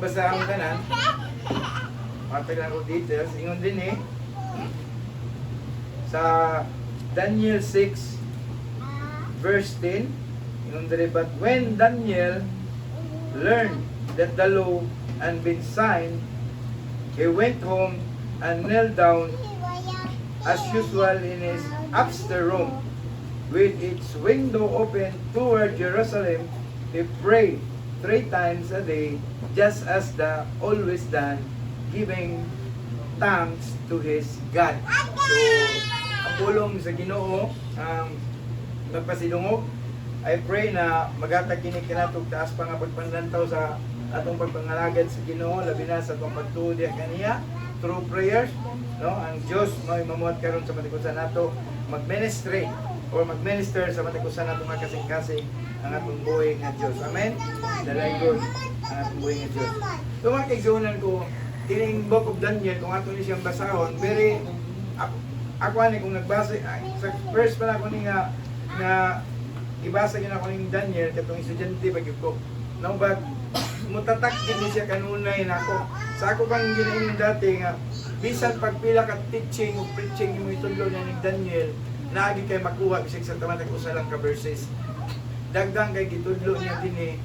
Basta ang tanan, matagal ko details, ingon din sa Daniel 6 verse 10, ingon din, but when Daniel learned that the law had been signed, he went home and knelt down as usual in his upstairs room, with its window open toward Jerusalem. He prayed 3 times a day, just as the always done, giving thanks to his God. So, ang pulong sa Ginoo, nagpasidungog, I pray na magatag kini kinatog taas pa nga pagpanlantaw sa atong pagpangalagad sa Ginoo, labi na sa atong pagtuo diha kaniya through prayers, no? Ang Dios mao mamuhat karon sa matikusan nato mag-ministry or mag-minister sa matikusan nato nga kasing-kasing ang atong buhay nga Dios. Amen. Dalaygon ang atong buhay nga Dios. So mga kaigsunan ko, kining Book of Daniel, kung ato ni siyang basahon, very ako ani kung nagbasa sa first pa na ako ni nga ibasa gyud ako ning Daniel katong estudyante pag ko. No, but mutatak din siya kanunay nako. Sa ako bang ginaingon dati nga bisan pagpila ka teaching o preaching mo itudlo niya ning Daniel, naagi kay makuha bisig sa tamatag usa lang ka verses. Dagdag kay gitudlo niya dinhi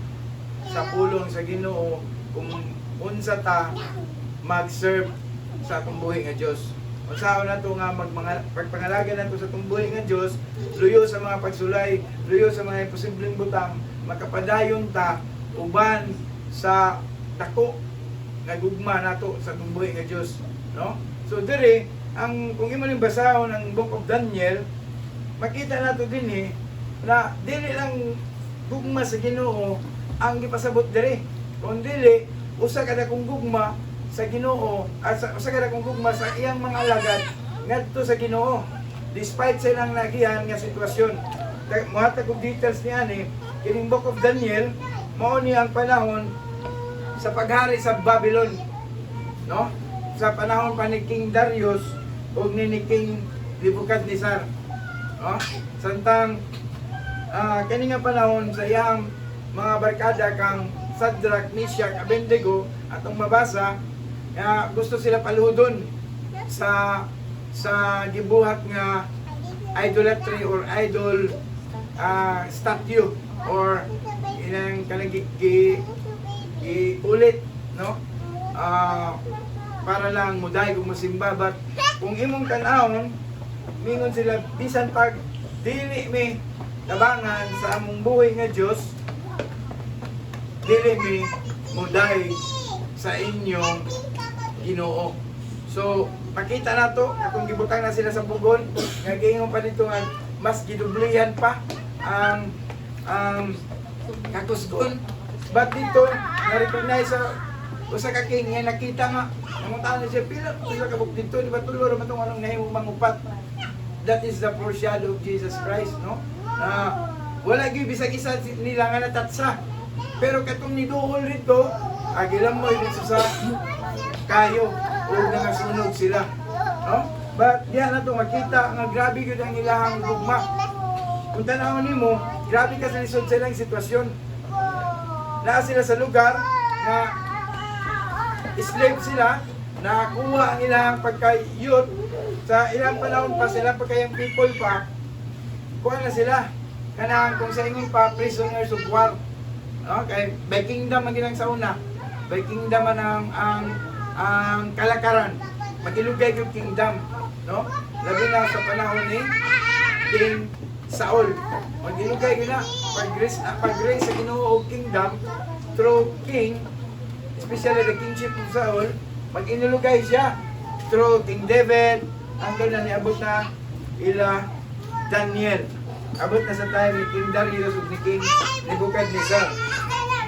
sa pulong sa Ginoo kung unsa ta mag-serve sa atong buhay nga Dios. Unsaon nato nga pagpangalaga nato sa atong buhay nga Dios, luyo sa mga pagsulay, luyo sa mga imposibleng butang, makapadayon ta uban sa dako nga gugma nato sa atong buhay nga Dios, no? So dire ang kung imo ning basahon ang Book of Daniel, makita nato dinhi na dili lang gugma sa Ginoo ang gipasabot dire, kundi usa kada kong gugma sa Ginoo at usa kada kong gugma sa iyang mga alagad ngadto sa Ginoo despite sa ilang nagihan nga sitwasyon. Mohatag og details niani kining Book of Daniel, mao ni ang panahon sa paghari sa Babylon, no? Sa panahon pa ni King Darius ug ni King Nebuchadnezzar, no? Santang kani nga panahon sa iyang mga barkada kang Shadrach, Meshach, Abednego atong mabasa, gusto sila paluhudon sa gibuhat nga idolatry or idol statue or inang kanang ulit, no? Para lang muday kung musimba, but kung imong tan-awon mingon sila bisan pag dili mi tabangan sa among buhay nga Dios, dili mi muday sa inyong Ginoo. So makita nato kung gibutang na sila sa pugon nga giingon pa dito nga mas gidublihan pa ang kakusgon, but dito na-recognize sa usa ka king nga nakita nga namuntahan siya pila ka buk dito, di ba tulo ra man tong anong nahimong mangupat. That is the foreshadow of Jesus Christ, no? Wala gyud bisag isa nila nga natatsa, pero katong niduol rito agilam mo dito sa kayo o nangasunog sila, no? But diyan na to makita nga grabe gyud ang ilahang gugma. Kung tanaw nimo, grabe ka sa lisod sa ilang sitwasyon. Naa sila sa lugar na slave sila, nakakuha ang ilang pagka-youth sa ilang panahon pa sila pagkayang people pa, kuha na sila kanang kung sa ingon pa prisoners of war, no? Kay by kingdom ang ginang sa una, by kingdom man ang kalakaran, magilugay yung kingdom, no? Labi na sa panahon ni King Saul, magilugay yun na pag-grace sa Ginoo og kingdom through king, especially the kingship of Saul, mag-inulugay siya through King David hanggang na niabot na ila Daniel. Abot na sa time ni King Darius ug ni King Nebuchadnezzar.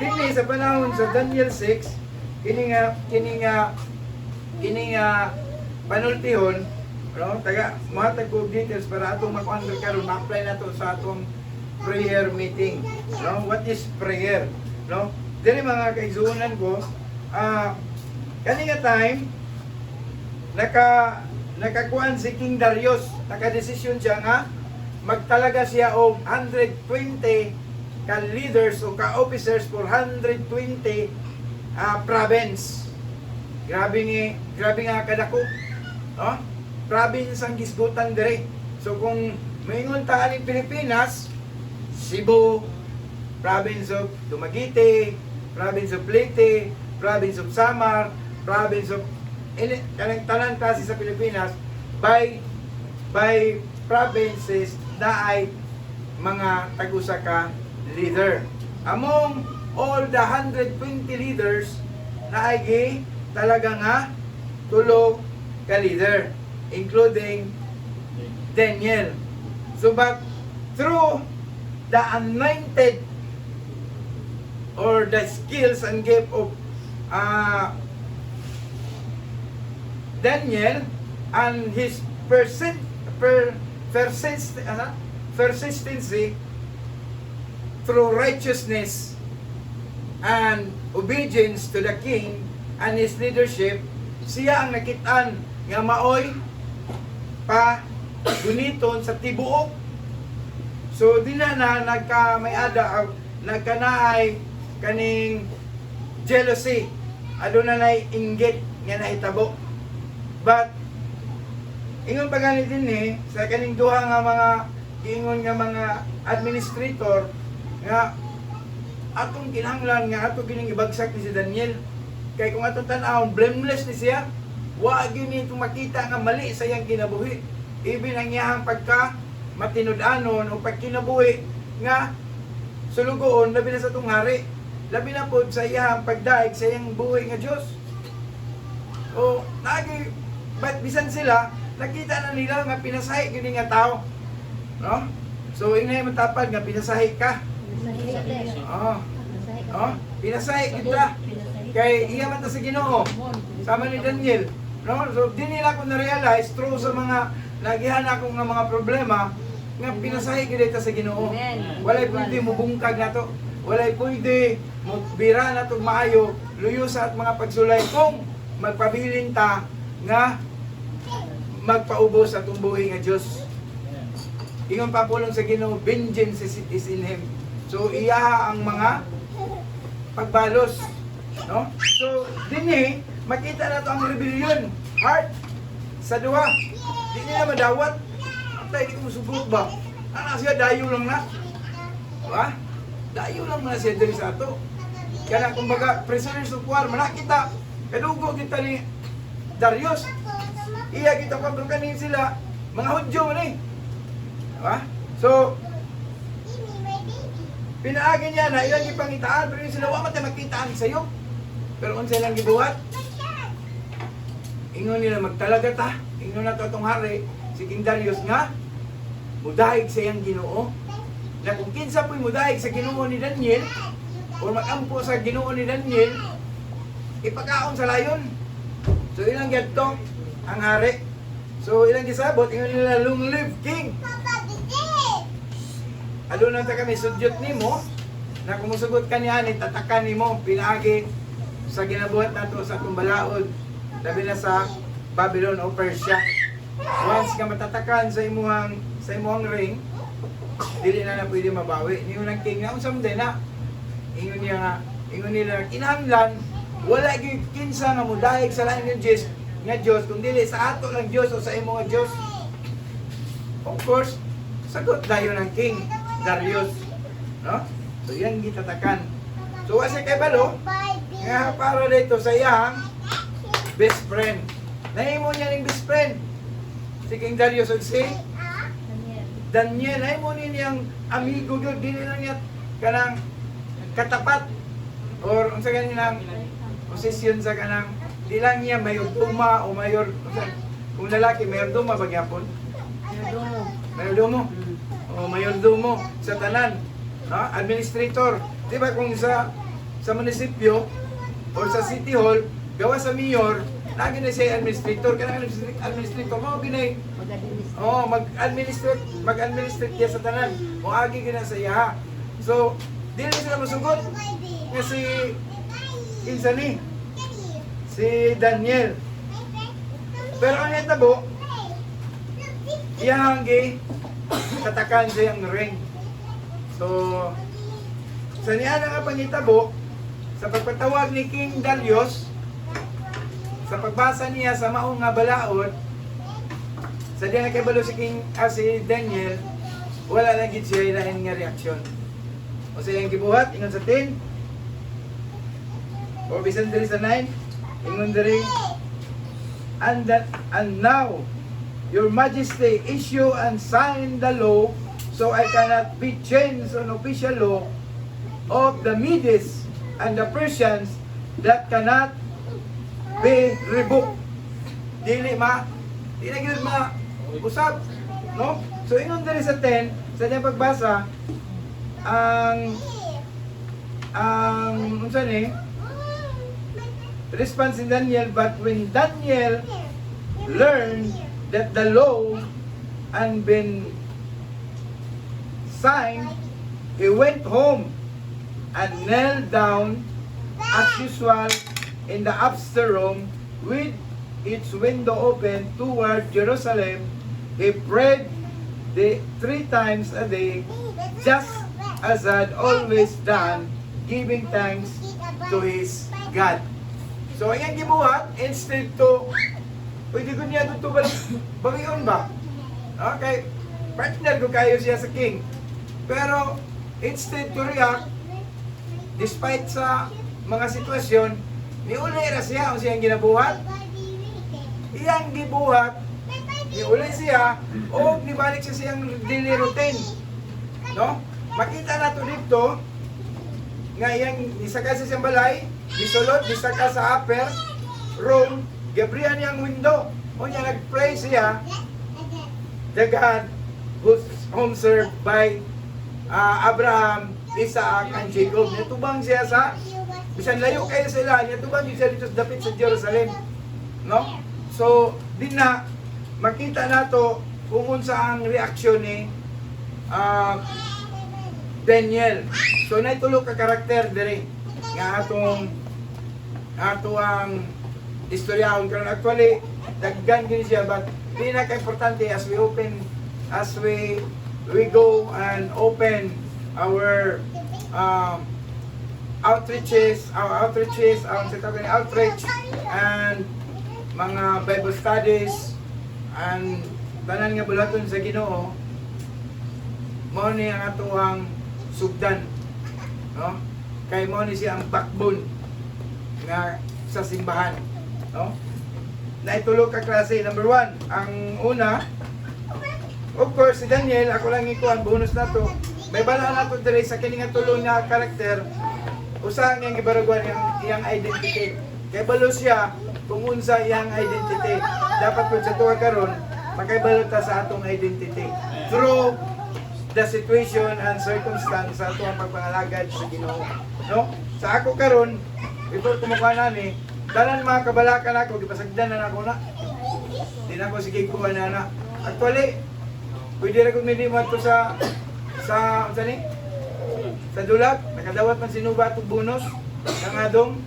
Dinhi sa panahon sa Daniel 6, kini nga panultihon, no? Taga matag og details para atong makuan karon ma-apply nato sa atong prayer meeting. No? What is prayer? No? Dili mga kaigsuonan ko, kani nga time nakakuan si King Darius, naka-desisyon siya nga magtalaga siya og 120 ka leaders o ka officers for 120 province. Grabe nga kadako. No? Province ang gisgutan dire. So kung maingon ta aning Pilipinas, Cebu, province of Dumaguete, province of Leyte, province of Samar, province of kanang tanan kasi sa Pilipinas by provinces na ay mga tagusa ka leader. Among all the 120 leaders na ay talaga nga tulo ka leader, including Daniel. So but through the anointed or the skills and gift of Daniel and his persistency through righteousness and obedience to the king and his leadership, siya ang nakitaan nga maoy pa guniton sa tibuok. So di na nagka-may-ada nagkanaay kaning jealousy, aduna nay inggit nga nahitabo. But ingon pa ganit din sa kaning duha nga mga giingon nga mga administrator nga atong kinahanglan nga ato gining ibagsak ni si Daniel. Kay kung atong tan-awon blameless ni siya, wa gyud ni makita nga mali sa iyang kinabuhi. Even ang iyang pagka matinud-anon o pagkinabuhi nga sulugoon labi na sa tong hari, labi na pod sa iyang pagdaig sa iyang buhi nga Dios. O nagi but bisan sila nakita na nila nga pinasahi gyud nga tao, no? So inay matapad nga pinasahi ka. Pinasahi kita. Kay iya man ta sa Ginoo. Sama ni Daniel, no? So di nila ko na-realize through sa mga nagihan ako nga mga problema nga pinasahi gyud ta sa Ginoo. Walay pwede mo bungkag nato. Walay pwede mo bira nato maayo luyo sa at mga pagsulay kung magpabilin ta nga magpaubos sa tumbuhi nga Dios. Ingon pa pulong sa Ginoo, vengeance is in him. So iya ang mga pagbalos, no? So dinhi makita na to ang rebellion, heart sa duwa. Di nila madawat. Antay di ko musubot ba? Ana siya dayo lang na. Ba? Dayo lang na siya diri sa ato. Kaya kumbaga prisoners of war manakita. Kadugo kita ni Darius. Iya kita pagkanin sila mga Hudyo man eh. Diba? So pinaagi niya na ilang ipangitaan pero yung sila wa man tayo magkitaan sa iyo. Pero unsa lang gibuhat? Ingon nila magtalaga ta. Ingon na to itong hari si King Darius nga mudahig sa iyang Ginoo. Na kung kinsa po'y mudahig sa Ginoo ni Daniel o magampo sa Ginoo ni Daniel, ipakaon sa layon. So ilang gadto ang hari. So ilang gisabot, ingon nila long live king. Alo na ta kami sudyot nimo na kumusugot ka niya ni tatakan nimo pinaagi sa ginabuhat nato sa atong balaod labi na sa Babylon o Persia. Once ka matatakan sa imuhang ring, dili na pwede mabawi. Niyo lang king na unsam din na. Ingon nila kinahanglan wala gyud kinsa nga mudahig sa lain nga Dios kung dili sa ato lang Dios o sa imo nga Dios. Of course, sagot dayon ng king Darius, no? So yan gitatakan. So kasi kay balo nga para dito sa iyang best friend. Nahimo niya ning best friend si King Darius ug si Daniel. Nahimo niyang amigo gyud, dili lang niya kanang katapat or unsa ganang posisyon sa kanang di lang niya mayordoma o mayor kung lalaki mayordoma ba gyapon? Mayordomo. O mayordomo sa tanan, no? Administrator. Di ba kung sa munisipyo o sa city hall gawa sa mayor, lagi na siya administrator, kanang administrator mo ginay. Mag-administrate niya sa tanan. O agi gina sa iya. So, di na sila masugot nga si Insani, si Daniel. Pero ang natabo, iyang tatakan sa iyang ring. So, sa niya nga pangitabo, sa pagpatawag ni King Darius, sa pagbasa niya sa maong nga balaod, sa diyan nakibalo si Daniel, wala na gid siya ilahin nga reaksyon. O sa iyang gibuhat, ingon sa 10, o bisan diri sa 9, ingon diri, and now, your majesty issue and sign the law, so I cannot be changed on official law of the Medes and the Persians that cannot be revoked. Dili na gid usab, no? So ingon diri sa 10, sa diyang pagbasa, unsa ni? Response in Daniel, but when Daniel learned that the law had been signed, he went home and knelt down as usual in the upstairs room with its window open toward Jerusalem. He prayed 3 times a day, just as had always done, giving thanks to his God. So, ayan gibuhat, instead to, pwede ko niya ito bangiyon ba? Okay, partner ko kayo siya sa king. Pero, instead to react, despite sa mga sitwasyon, niuli na siya kung siyang ginabuhat. Iyang gibuhat, niuli siya, o nibalik siya siyang daily routine. No? Makita na ito dito, nga iyang isaka siya siyang balay, disulod, isaka sa upper room, gabrihan niyang window. O niya nag-pray siya, the God whom served by Abraham, Isaac, and Jacob. Natubang siya sa, bisan layo kayo sila, natubang siya dito sa dapit sa Jerusalem. No? So, din na, makita na to kung unsa ang reaksyon ni Daniel. So, naitulog ka karakter diri nga ato ang istoryahon karon. Actually, daggan gini siya, but pinaka-importante as we go and open our outreach and mga Bible studies and tanan nga bulaton sa Ginoo, mao ni ang atuang sugdan, no? Kay mao ni siya ang backbone nga sa simbahan, no? Naitulo ka klase. Number 1, ang una, of course, si Daniel, ako lang ikuan, bonus na to. May bala na to dire sa kining tulo nga karakter, usa nga gibaraguan iyang identity. Kay balo siya kung unsa iyang identity. Dapat pud sa tuwa karon, makaibalot ta sa atong identity through the situation and circumstance sa atong pagpangalagad sa Ginoo. No? Sa ako karon, before kumukuha nani, tanan mga kabalakan ako, gipasagdan na ako na. Di na ako sige kuha na. Actually, pwede na kong minimo ito sa dulag, nakadawat man sinuba itong bonus, ng adong,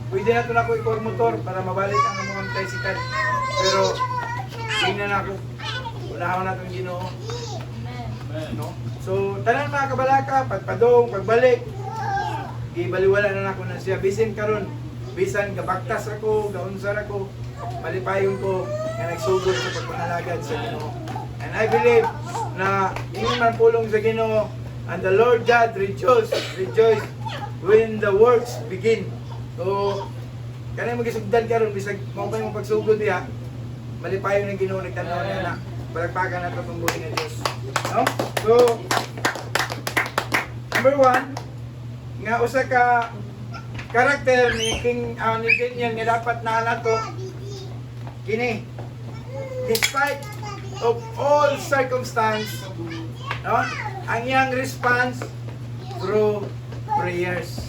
pwede na ito na ako i-core motor para mabalik ang mga tricycle. Pero, hindi na ako, unahon na itong Ginoo. No? So, tanan mga kabalaka, pagpadong, pagbalik, ibaliwala na ako na siya. Bisan karon, bisan kabaktas ako, gaunsar ako, malipayon ko, na nagsugod sa pagpangalagad sa Ginoo. And I believe na yun man pulong sa Ginoo, and the Lord God rejoice when the works begin. So, kanay magisugdan karon bisag mao pa yung pagsugod diha, malipayon ng Ginoo nagtanaw niya na palagpagan nato tong buhay ng Dios. No? So, number 1, nga usa ka karakter ni Daniel nga dapat na nato kini, despite of all circumstance, no? Ang iyang response through prayers.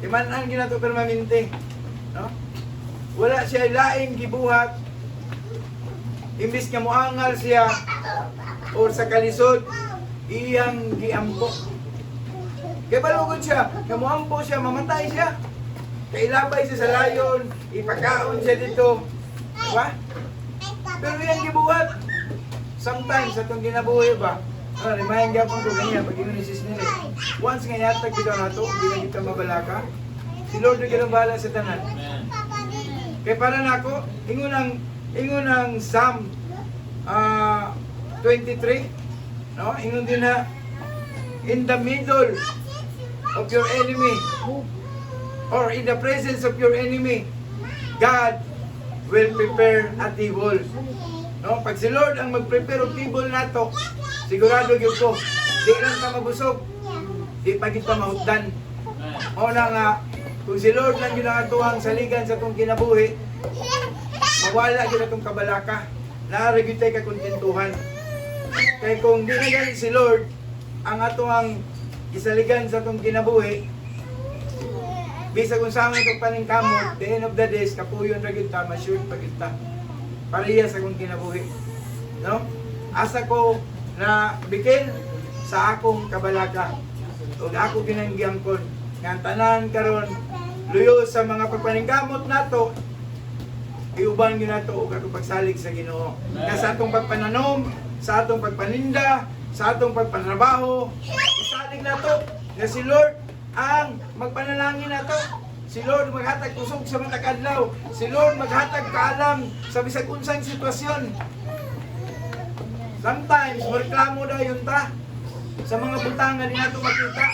Iman-an ginato permanente, no? Wala siya laing gibuhat, imbis nga moangal siya or sa kalisod, iyang giampo. Kaya balugod siya, nga moampo siya, mamatay siya. Kailabay siya sa layon, ipakaon siya dito. Diba? Pero yan gibuhat. Sometimes, atong ginabuhi ba, Remind gapon ko ganyan, pag inulisis nila. Once nga yatag kita na ito, hindi na kita mabalaka, si Lord na ginabala sa tanan. Kaya para na ako, ingon ang Psalm 23, no? Ingon din na, in the middle of your enemy, or in the presence of your enemy, God will prepare a table. No? Pag si Lord ang mag-prepare ng table nato, sigurado yun ko, di lang ka mabusog, di pa kita mahutdan. O na nga, kung si Lord lang yun ang atuhang saligan sa itong kinabuhi, mawala yun itong kabalaka, naaragin tayo kakontentuhan. Kaya kung di na ganit si Lord, ang atuhang isaligan sa itong kinabuhi, bisa kung saan itong paningkamot, the end of the days, kapuyon na kita, masyurt pa kita. Pariya sa akong kinabuhi. No? Asa ko na bikin sa akong kabalaka. O ako ginanggiyangkon. Nga tanan karon luyo sa mga pagpaningkamot nato, iuban yun nato o ako pagsalig sa Ginoo. Nga sa atong pagpananom, sa atong pagpaninda, sa atong pagpanrabaho, isalig nato nga si Lord ang magpanalangin nato. Si Lord maghatag kusog sa mga kadlaw. Si Lord maghatag kaalam sa bisag unsang sitwasyon. Sometimes, reklamo daw yun ta sa mga butangan din nato makita.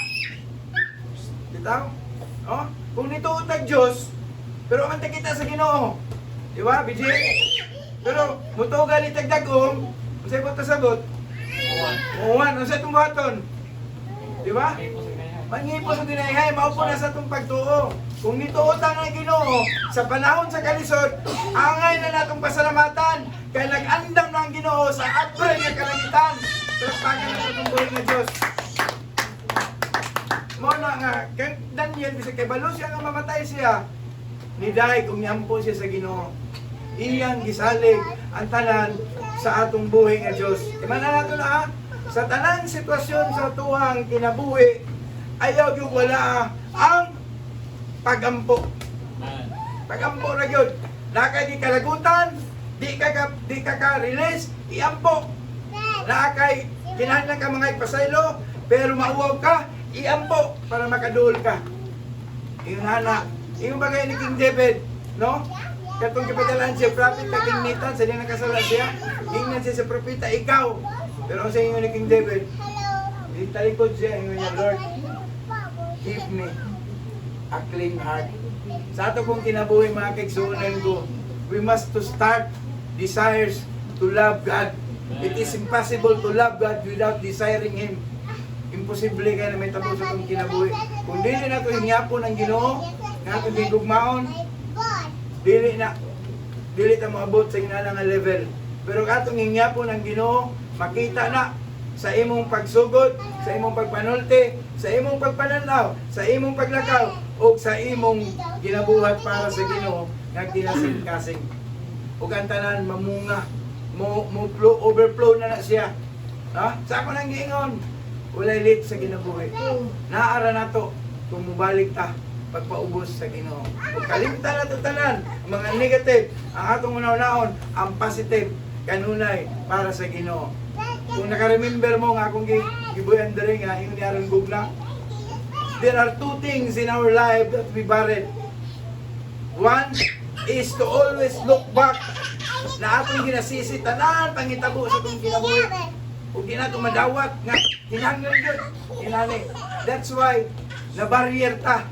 Bitaw? Oh? Kung nito utag Diyos, pero ang kita sa Ginoo. Di ba, BJ? Pero, mutugal itagdagom, kung sa'yo po sabot, uwan, ang sa'yo itong buhaton. Di ba? Mangipo sa dinayhay, maupo na sa itong pagtuo. Kung nito utang ang Ginoo, sa panahon sa kalisod, angay na natong pasalamatan, kaya nag-andam na ang Ginoo sa abray ng kalangitan. Palakpakan na itong buhay ng Diyos. Muna nga, kay Daniel, bisa kay Balo siya nga mamatay siya, niday kung yampo siya sa Ginoo. Iyang gisalig ang tanan sa atong buhay ng Diyos. Imana nato na ha, sa tanang sitwasyon sa tuwang kinabuhi, ayaw yung wala ang pagampo. Pagampo na yun. Nakay di kalagutan, di ka release, iampo. Nakay kinahanglan ka mga ipasaylo, pero mauwaw ka, iampo para makaduol ka. Yung hana, yung bagay ni King David, no? Katong kapitalan siya, prophet ka King Nathan, sa diyan nakasala siya, ingnan siya sa propeta, ikaw. Pero sa inyo ni King David, talikod siya, ingon niya, Lord, give me a clean heart. Sa ato kong kinabuhi mga kaigsuunan ko, we must to start desires to love God. It is impossible to love God without desiring Him. Imposible kaya na may tabo sa itong kinabuhi. Kung dili na ito hingyapon ng Ginoo, nga ito gigugmaon, dili ta maabot sa inanang level. Pero katong hingyapon ng Ginoo, makita na sa imong pagsugod, sa imong pagpanulti, sa imong pagpananaw, sa imong paglakaw, o sa imong ginabuhat para sa Ginoo nga kinasing-kasing. O kantanan mamunga, overflow na siya. Ha? Sa ako nang giingon, walay lit sa ginabuhi. Naara na to kung mubalik ta pagpaubos sa Ginoo. Kung kalimtan na ito tanan, mga negative, ang atong unaw-naon, ang positive, kanunay para sa Ginoo. Kung nakaremember mo nga akong gibuyan diri nga, yung niyaron gugna, there are two things in our life that we buried. One is to always look back na atong ginasisi tanan pangitabo sa itong kinabuhi. Kung di na ito madawat nga, hinanglan yun. Hinani. That's why, na-barrier ta.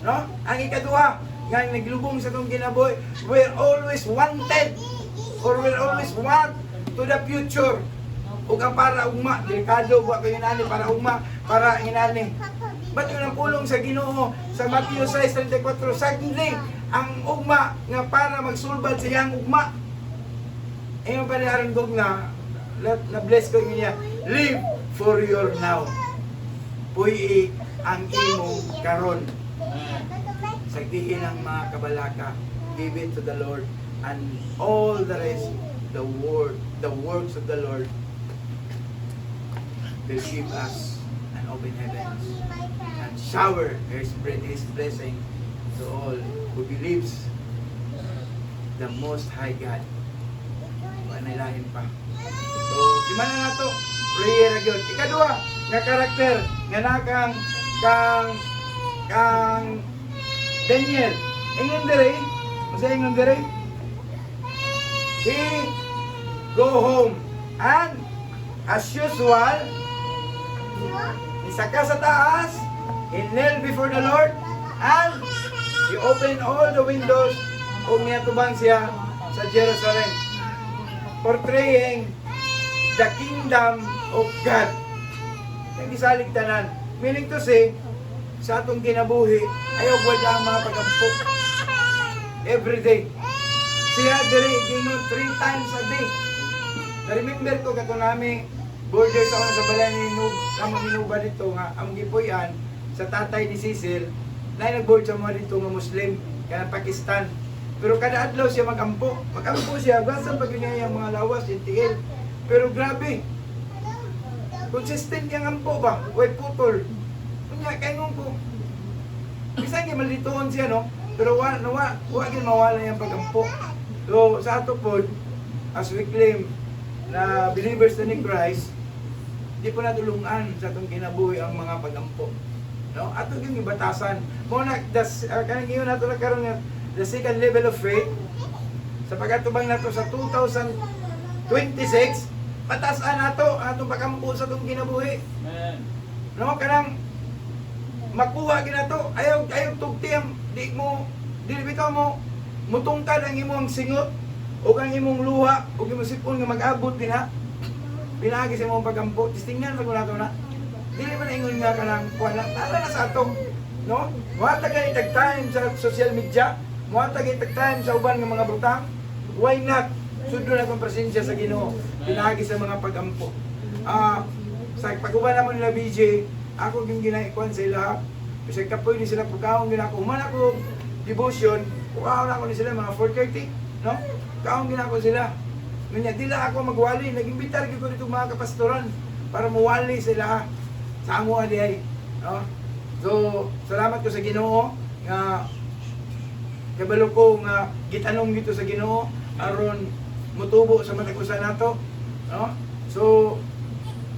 No? Ang ikaduha, nga naglubong sa itong kinabuhi, we're always wanted or we're always want to the future. O ka para ugma, delikado ba kayo hinani para ugma, para hinani. Ba't yun ang pulong sa Ginoo sa Matthew 6:34, sagli ang ugma nga para magsulbad sa iyang ugma. E yung panaharan ko nga, na-bless ko niya, live for your now. Puy ang imong karon. Sagdihin ang mga kabalaka, give it to the Lord, and all the rest, the works of the Lord will give us an open heavens and shower His blessing to all who believes the Most High God. Panilahin pa. So, di man na to, prayer gyud. Ikaduha nga karakter nga nakang kang Daniel. Ingon diri, usa ingon diri. He go home and as usual isaka sa taas, he knelt before the Lord and he opened all the windows ug niatubang siya sa Jerusalem, portraying the kingdom of God. Ang gisalig tanan. Meaning to say, sa atong kinabuhi, ayaw wala ang mga pag-ampok. Every day. Siya diri ginon 3 times a day. Na-remember ko kato nami border sa una sa balay ni Minuba dito nga ang gipuy-an sa tatay ni Cecil na nag-board sa mga dito nga Muslim kaya Pakistan. Pero kada adlaw siya mag-ampo siya basta pag niya yung mga lawas yung tiil. Pero grabe, consistent yung ampo ba? Way putol. Kunya kay nung ko. Bisan gyud malituon siya no, pero wa gyud mawala yung pag-ampo. So sa ato pod as we claim na believers na ni Christ, di po natulungan sa atong kinabuhi ang mga pag-ampo. No? Ato yung ibatasan. Mo na kanang giyon nato na karon nga the second level of faith sa pag-atubang nato sa 2026, patasan nato atong pag-ampo sa atong kinabuhi. Amen. No, kanang makuha ginato, ayaw tugtiyam, di bitaw mo mutungkad ang imong singot o ang imong luha o imong sipon nga mag-abot din ha. Pinagi sa imong pag-ampo, tingnan mo nato na. Dili man ingon nga kanang kuan tara na sa ato, no? Muhatag kay tag time sa social media, muhatag kay tag time sa uban nga mga butang. Why not? Sudlo na itong presensya sa Ginoo, pinagi sa mga pag-ampo. Sa pag-uban naman nila BJ, ako yung ginaikuan sa ila. Kasi kapoy ni sila pagkaong ginako. Human ako devotion, pagkaong ako ni sila mga 4:30, no? Kaong ginako sila. Nganya, dila ako magwali. Nag-imbitar ko dito mga kapastoran para muwali sila sa amo adiay. No? So, salamat ko sa Ginoo nga kabalo ko nga gitanong dito sa Ginoo aron mutubo sa matag usa nato, no? So,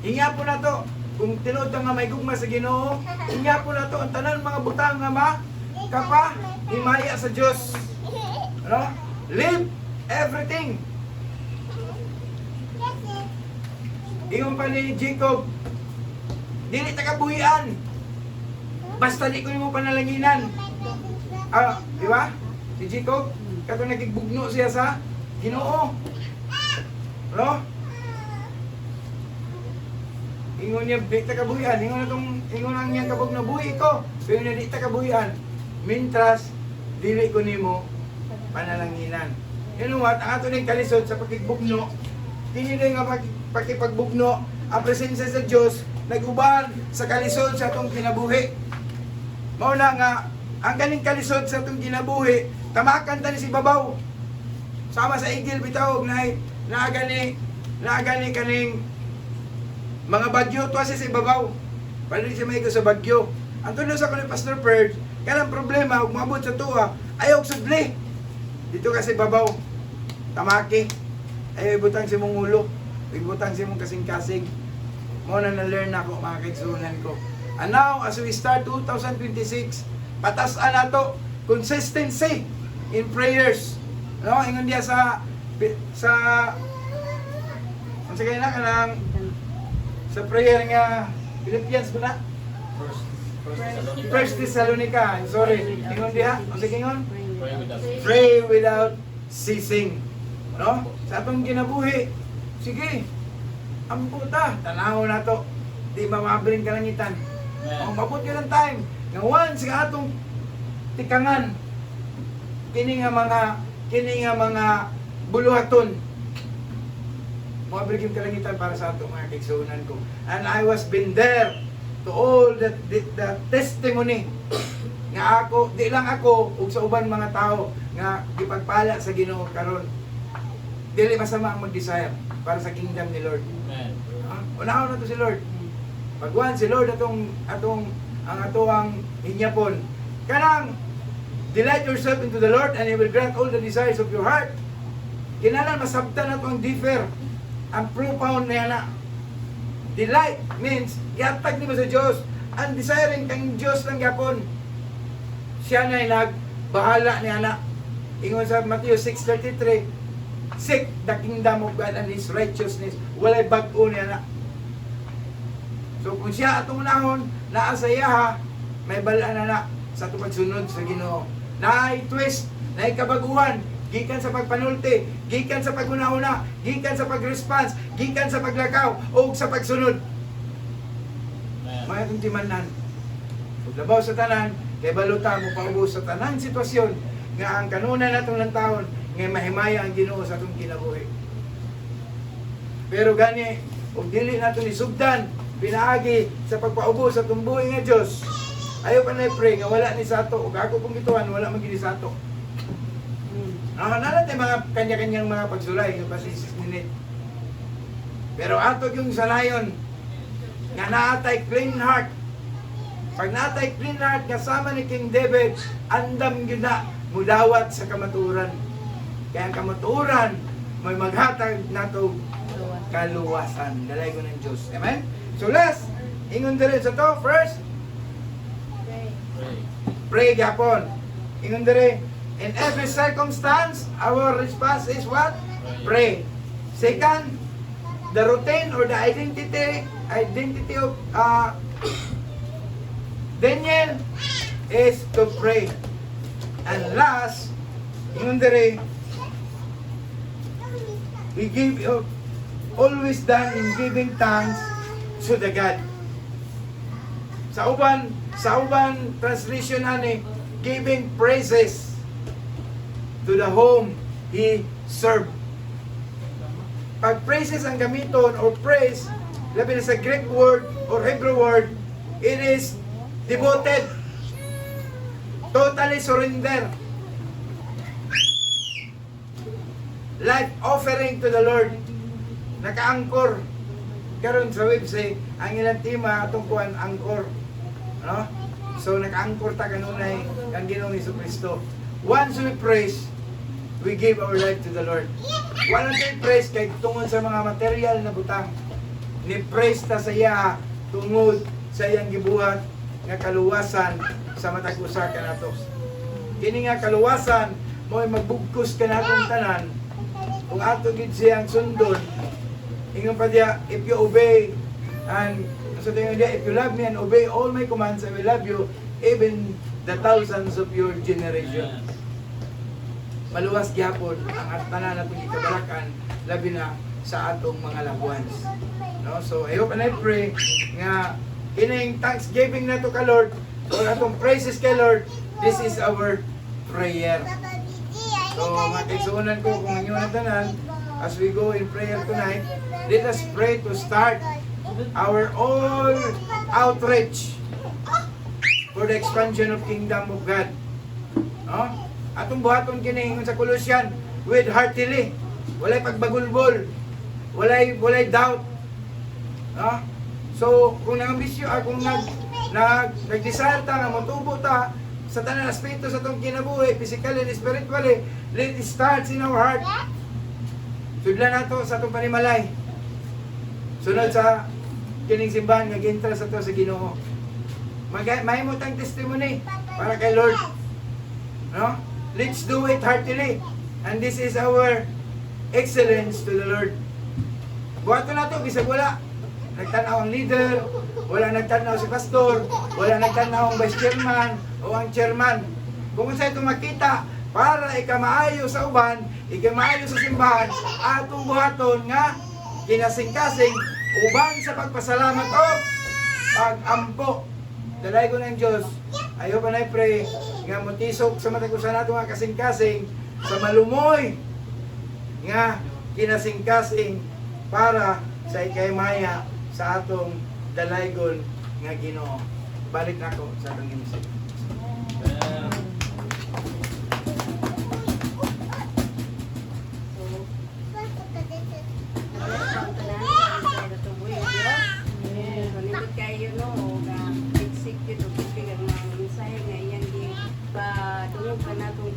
hinga po nato kung tinuod nga may gugma sa Ginoo, hinga po nato ang tanan mga butang nga kapa himaya sa Dios. No? Leave everything. Ingon pa ni Jacob, dili ta kabuhian. Basta di ko nimo panalanginan. Di ba? Si Jacob, kato nagigbugno siya sa Ginoo. No? Ingon niya, di ta kabuhian. Ingon ang niyang kabog na buhi ko. Pero niya, di ta kabuhian. Mintras, dili ko nimo panalanginan. You know what? Ang ato ning kalisod sa pakigbugno, hindi nga pakipagbugno, ang presensya sa Diyos, nag-uban sa kalisod sa atong kinabuhi. Mauna nga, ang kaning kalisod sa atong kinabuhi, tamakan ta ni si babaw. Sama sa igil bitawog na naagani kaning mga bagyo tuwa siya sa ibabaw. Pwede siya maigo sa bagyo. Ang tuno sa kuno Pastor Purge, kanang problema ug maabot sa tuwa, ayaw sudli. Dito kasi babaw. Tamaki. Ayaw ibutang si mong ulo. Ibutang si mong kasing-kasing. Mo na na-learn ako mga kaigsunan ko. And now, as we start 2026, patasan na to consistency in prayers. No, ingon dia sa ang sige na kanang sa prayer nga Philippians ba na? First Thessalonica. Sorry. Ingon dia, ang sige ingon? Pray without ceasing. No? Sa atong kinabuhi, sige. Ampo ta, tanaw na to. Di mamabring kalangitan. Ang mabot ka ng time. Nga once ka atong tikangan, kini nga mga buluhaton. Mabring kalangitan para sa atong mga kaigsunan ko. And I was been there to all the testimony nga ako, di lang ako ug sa uban mga tao nga gipagpala sa Ginoo karon. Dili masama ang mag-desire para sa kingdom ni Lord. Amen. Unahon na to si Lord. Pagwan si Lord ang atoang hinyapon. Kanang delight yourself into the Lord and He will grant all the desires of your heart. Kinahanglan masabtan nato ang differ, ang profound na yana. Delight means gihatag nimo sa Dios. Ang desiring kang Dios lang gyapon. Siya na nagbahala ni ana. Ingon sa Matthew 6:33, seek the kingdom of God and His righteousness. Walay bag-o ni ana. So kung siya atong unahon, naa sa iya, may balaan na sa atong pagsunod sa Ginoo. Naay twist, naay kabaguhan, gikan sa pagpanulti, gikan sa paguna-una, gikan sa pag-response, gikan sa paglakaw, o sa pagsunod. Mga itong timanan. Kung labaw sa tanan, kay baluta mo paubos sa tanang sitwasyon, nga ang kanuna natong lantahon, nga mahimaya ang Ginoo sa atong kinabuhi. Pero gani, kung dili nato ni sugdan, pinaagi sa pagpaubos sa atong buhi nga Diyos, ayaw pa na pray nga wala ni sato, o ako kung gituan, wala magini sato. Natin mga kanya-kanyang mga pagsulay, yung kasi 6 minutes. Pero ato yung sanayon, nga naatay clean heart. Pag naatay clean heart, kasama ni King David, andam yun na, mudawat sa kamaturan. Kaya ang kamaturan, may maghatag na ito kaluwasan. Dalay ko ng Diyos. Amen? So last, ingon din sa to, first, pray gapon. Ingon din, in every circumstance, our response is what? Pray. Second, the routine or the identity of Daniel is to pray. And last, ingon dire, we give always done in giving thanks to the God. Sa uban translation ani, giving praises to the whom He served. Pag praises ang gamiton or praise, labi na sa Greek word or Hebrew word, it is devoted. Totally surrender. Like offering to the Lord. Naka-angkor. Karon sa website, ang ilang tema atong kuan angkor. No? So naka-angkor ta kanunay ang Ginoong Jesucristo. Once we praise, we give our life to the Lord. Wala tayong praise kay tungod sa mga material na butang. Ni praise ta sa iya tungod sa iyang gibuhat nga kaluwasan sa matag usa kanato. Kini nga kaluwasan mo'y magbugkos kanatong tanan kung ato gid siyang sundon. Ingon pa diya, if you obey and so tingin diya, if you love me and obey all my commands, I will love you even the thousands of your generation. Maluwas gyapon ang tanan natong gikabalakan labi na sa atong mga loved ones. No? So I hope and I pray nga kining thanksgiving nato ka Lord or atong praises kay Lord, this is our prayer. So magkaigsuunan ko kung inyo na tanan as we go in prayer tonight, let us pray to start our all outreach for the expansion of kingdom of God. No? Atong buhaton kini sa Colossian with heartily. Walay pagbagulbol. Walay doubt. No? So, kung nangambisyo, kung nag-desire ta, nga matubo ta sa tanan aspekto sa itong kinabuhi, physically and spiritually, let it starts in our heart. Sudlan nato sa itong panimalay. Sunod sa kining simbahan, nag-entra sa ito sa Ginoo. Mahimot ang testimony para kay Lord. No? Let's do it heartily. And this is our excellence to the Lord. Buhato na ito, bisag wala. Nagtanaw ang leader, wala nagtanaw si pastor, wala nagtanaw ang vice chairman o ang chairman. Kung sa ito makita, para ikamaayo sa uban, ikamaayo sa simbahan, atong buhaton nga, kinasing-kasing, uban sa pagpasalamat o pag-ampo. Dalay ko ng Diyos, I hope and I pray, nga mutisok sa matagusan nato nga kasing-kasing, sa malumoy, nga kinasing-kasing, para sa ikaymaya sa atong dalaygon nga Ginoo. Balik na ko sa atong inisip.